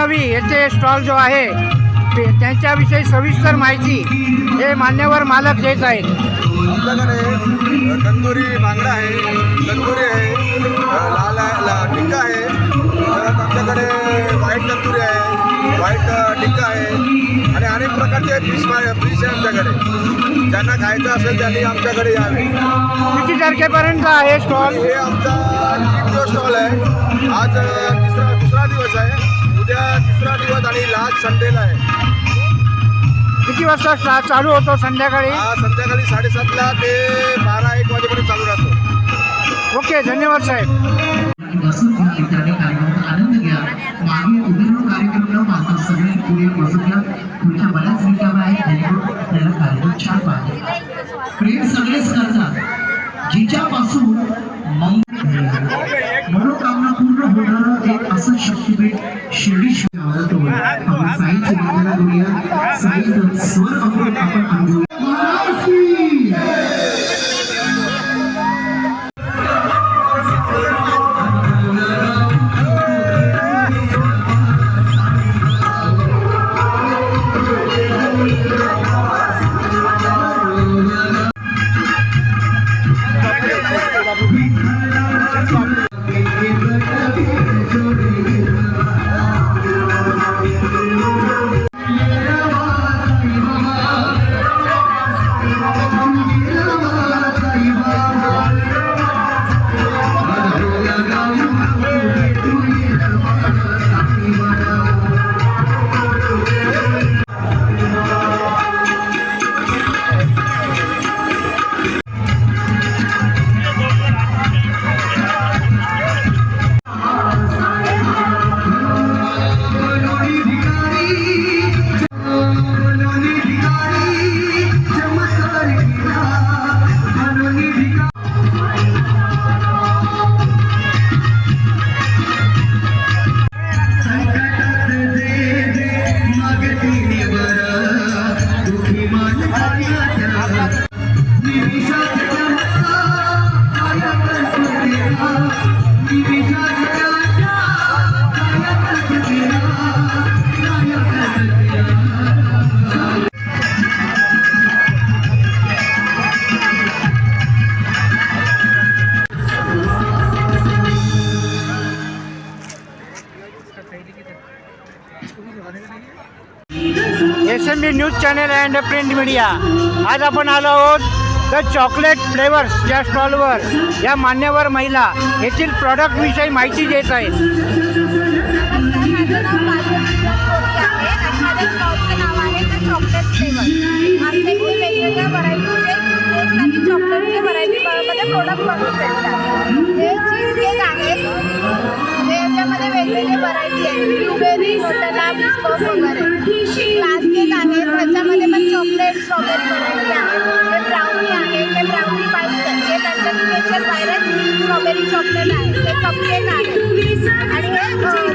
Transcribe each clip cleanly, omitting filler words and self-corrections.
वैष्णवी याचे स्टॉल जो आहे त्यांच्याविषयी सविस्तर माहिती हे मान्यवर मालक देत आहेत. आमच्याकडे तंदुरी बांगडा आहे, तंदुरी आहे, लाल टिक्का आहे, परत आमच्याकडे व्हाईट तंदुरी आहे, व्हाईट टिक्का आहे आणि अनेक प्रकारचे फिश आहे आमच्याकडे. ज्यांना खायचं असेल त्यांनी आमच्याकडे यावे. किती तारखेपर्यंत आहे स्टॉल? हे आमचा 3 दिवस स्टॉल आहे. आज दुसरा दिवस आहे, उद्या तिसरा दिवस आणि लास्ट संडेला आहे. किती वाजता चालू होतो? संध्याकाळी संध्याकाळी 7:30 ते 12-1 वाजेपर्यंत चालू राहतो. ओके, धन्यवाद साहेब. आनंद घ्या. मागे उद्या कार्यक्रम न पाहता सगळे पुढे बसून घ्या. पुढच्या बऱ्याच रिकाम्या आहेत जेणेकरून आपल्याला कार्यक्रम छान पाहिजे. प्रेम सगळेच करतात, जिच्यापासून मनोकामना पूर्ण होणारं एक असं शक्तीपीठ शिर्डी आपण साईची वंदना करूया. साईचं स्वर अमृत आपण अनुभवूया. SMB news channel and print media. आज आपण आलो आहोत द चॉकलेट फ्लेवर्स या स्टॉलवर. या मान्यवर महिला येथील प्रॉडक्टविषयी माहिती देत आहेत. चॉकलेट फ्लेवर आमच्या इथे वेगवेगळ्या व्हरायटीचे केक्स आणि चॉकलेटचे व्हरायटीमध्ये प्रोडक्ट बनवून भेटतात. हे चीज केक आहेत, याच्यामध्ये वेगवेगळे व्हरायटी आहेत, ब्लूबेरी, नोटेला, बिस्कोस वगैरे. ग्लास केक आहेत, त्याच्यामध्ये पण चॉकलेट स्ट्रॉबेरी व्हरायटी आहे. हे ब्राउनी आहे, हे ब्राउनी बाईट्स आहेत, हे त्यांचं स्पेशल व्हायरल स्ट्रॉबेरी चॉकलेट आहे, हे कप केक आहे आणि हे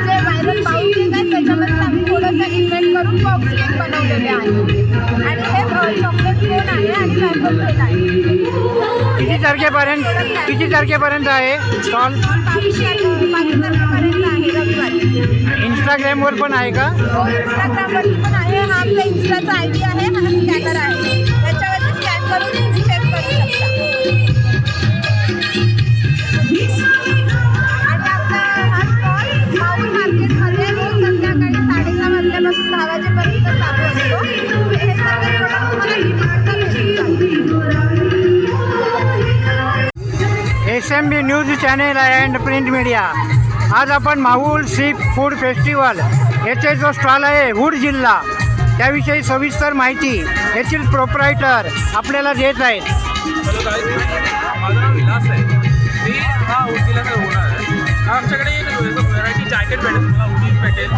जे व्हायरल बाउल केक आहे त्याच्यामध्ये आम्ही थोडंसं इन्व्हेंट करून बॉक्स केक बनवलेले आहे आणि हे चॉकलेट कोन आहे आणि वॅफल केक आहे. किती तारखेपर्यंत आहे स्टॉल? 22 तारखेपर्यंत आहे, रविवारी. इंस्टाग्रामवर पण आहे का? हो, इंस्टाग्रामवरती पण आहे. हा आमचा इंस्टाचा ID आहे, हा स्कॅनर आहे, त्याच्यावरती स्कॅन करून तुम्ही चेक करू शकता. आणि आमचा हा स्टॉल माऊल मार्केटमध्ये रोज संध्याकाळी 6:30 वाजल्यापासून 10 वाजेपर्यंत चालू असतो. हे सगळे प्रोडक्ट तुम्हाला इथे सुद्धा भेटतात. SMB news channel and print media. आज आपण माहुल सी फूड फेस्टिवल येथे जो स्टॉल आहे हुड जिल्हा त्याविषयी सविस्तर माहिती येथील प्रोप्रायटर आपल्याला देत आहेत. हॅलो गाईज, माझं नाव विलास आहे. मी हा हुड जिल्ह्याचा ओनर आहे. आमच्याकडे एक व्हरायटी जॅकेट भेटेल, तुम्हाला हुडीज भेटेल.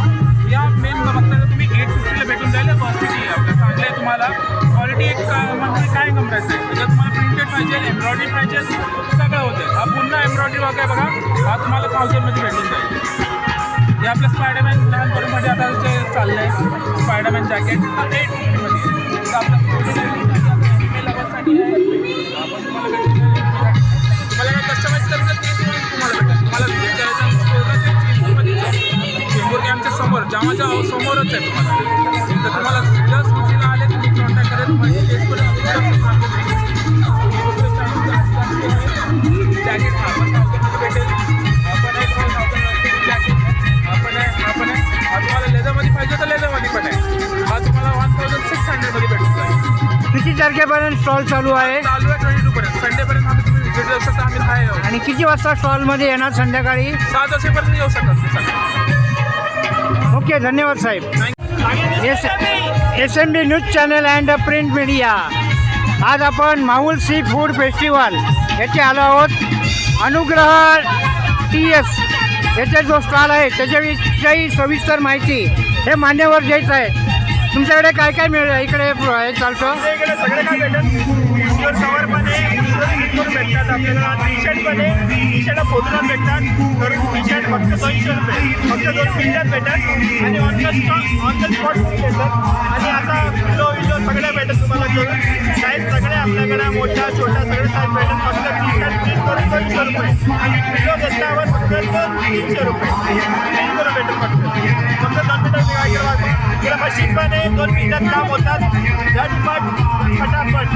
या मेन बघता तुम्ही 850ला भेटून जाईल. क्वालिटी आपल्या चांगले आहे, तुम्हाला क्वालिटी एक म्हणजे काय कमरायचं आहे. त्याच्यात तुम्हाला प्रिंटेड पाहिजे, एम्ब्रॉयडरी पाहिजे, सगळं होतं. हा पुन्हा एम्ब्रॉयडरी वगैरे बघा, हा तुम्हाला 1000मध्ये भेटून जाईल. हे आपलं स्पायडरमॅन लहान पोरांमध्ये आता जे चाललं आहे स्पायडरमॅन जॅकेट 850मध्ये. तर आपल्या लवर्ससाठी आहे, आपण तुम्हाला भेटून जाईल. तुम्हाला काय कस्टमाइज करायचं ते तुम्हाला भेटेल. तुम्हाला चेंबूर कॅम्पच्या समोर धामाच्या समोरच आहे तुम्हाला. तर तुम्हाला जस्ट उशीला आले तुम्ही कॉन्टॅक्ट करेल तुम्हाला टेस्ट करून जॅकेट भेटेल. आपण आहे तुम्हाला लेदरमध्ये पाहिजे तर लेदरमध्ये पण आहे. हा तुम्हाला 1600मध्ये भेटून जाईल. किती तारखेपर्यंत स्टॉल चालू आहे? चालू आहे 22 पर्यंत. संडेपर्यंत आम्ही तुम्ही विजिट देऊ शकता. आम्ही आहे आणि किती वाजता स्टॉलमध्ये येणार संध्याकाळी? 7 वाजेपर्यंत येऊ शकता. ओके, धन्यवाद साहेब. SMB news channel and print media. आज आपण माहुल सी फूड फेस्टिवल येथे आलो आहोत. अनुग्रह TS याचा जो स्टॉल आहे त्याच्याविषयी सविस्तर माहिती हे मान्यवर देत आहेत. तुमच्याकडे काय काय मिळेल इकडे हे चालतं? आपल्या इकडे सगळे काय भेटत उशीवर कवर पण आहे, उशीवर भेटतात. आपल्याला टी शर्ट पण आहे, टी शर्ट पोतरात भेटतात. करून टी शर्ट फक्त 200 रुपये, फक्त 2 मिनिटात भेटतात. आणि ऑन द स्पॉट भेटतात. आणि आता विलो सगळ्या भेटत तुम्हाला करून. साईज सगळे आपल्याकडे मोठा छोटा सगळे साईज भेटत. फक्त टी शर्ट 30 करून 200 रुपये आणि विलो घेतल्यावर फक्त 300 रुपये 3 करून भेटत. फक्त 2 मिनिटात काय करावं. इकडे मशीन पण आहे, 2 मिनिटात काम होतात. झटपट फटाफट.